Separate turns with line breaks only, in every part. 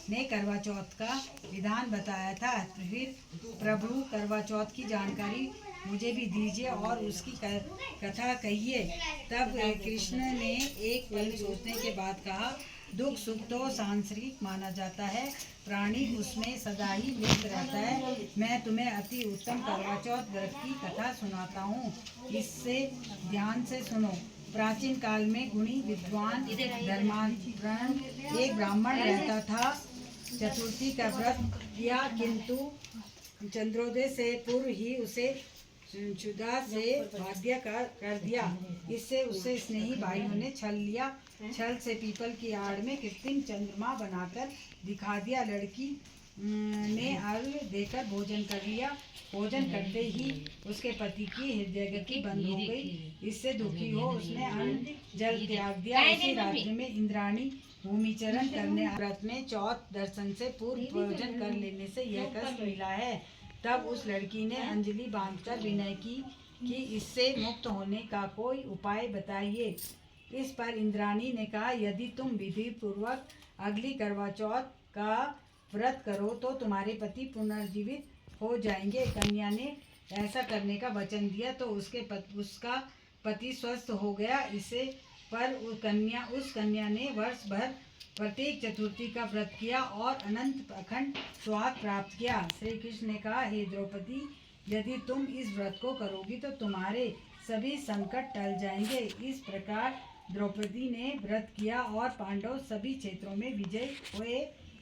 ने करवा चौथ का विधान बताया था। फिर प्रभु करवा चौथ की जानकारी मुझे भी दीजिए और उसकी कथा कहिए। तब कृष्ण ने एक पल सोचने के बाद कहा, दुख सुख तो सांसारिक माना जाता है, प्राणी उसमें सदा ही लिप्त रहता है। मैं तुम्हें अति उत्तम करवा चौथ व्रत की कथा सुनाता हूँ, इससे ध्यान से सुनो। प्राचीन काल में गुणी विद्वान धर्मात्मा एक ब्राह्मण रहता था। चतुर्थी का व्रत किया, किंतु चंद्रोदय से पूर्व ही उसे क्षुधा से बाध्य कर दिया। इससे उससे स्नेही भाइयों ने छल लिया। छल से पीपल की आड़ में कृत्रिम चंद्रमा बनाकर दिखा दिया। लड़की ने अर्घ देकर भोजन कर लिया। भोजन करते ही उसके पति की हृदय गति बंद हो गई। इससे दुखी हो उसने अन्न जल त्याग दिया। इसी रात्रि में इंद्राणी भूमिचरण करने व्रत में चौथ दर्शन से पूर्व भोजन कर लेने से यह कष्ट मिला है। तब उस लड़की ने अंजलि बांधकर विनय की कि इससे मुक्त होने का कोई उपाय बताइए। इस पर इंद्राणी ने कहा, यदि तुम विधि पूर्वक अगली करवा चौथ का व्रत करो तो तुम्हारे पति पुनर्जीवित हो जाएंगे। कन्या ने ऐसा करने का वचन दिया तो उसका पति स्वस्थ हो गया। इसे पर उस कन्या ने वर्ष भर प्रत्येक चतुर्थी का व्रत किया और अनंत अखंड स्वाद प्राप्त किया। श्री कृष्ण ने कहा, हे द्रौपदी, यदि तुम इस व्रत को करोगी तो तुम्हारे सभी संकट टल जाएंगे। इस प्रकार द्रौपदी ने व्रत किया और पांडव सभी क्षेत्रों में विजय हुए।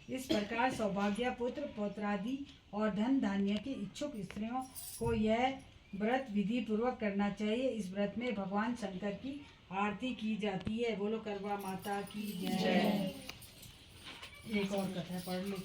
इस प्रकार सौभाग्य पुत्र पौत्रादि और धन धान्य की इच्छुक स्त्रियों को यह व्रत विधि पूर्वक करना चाहिए। इस व्रत में भगवान शंकर की आरती की जाती है। बोलो करवा माता की जय। एक और कथा पढ़ लो।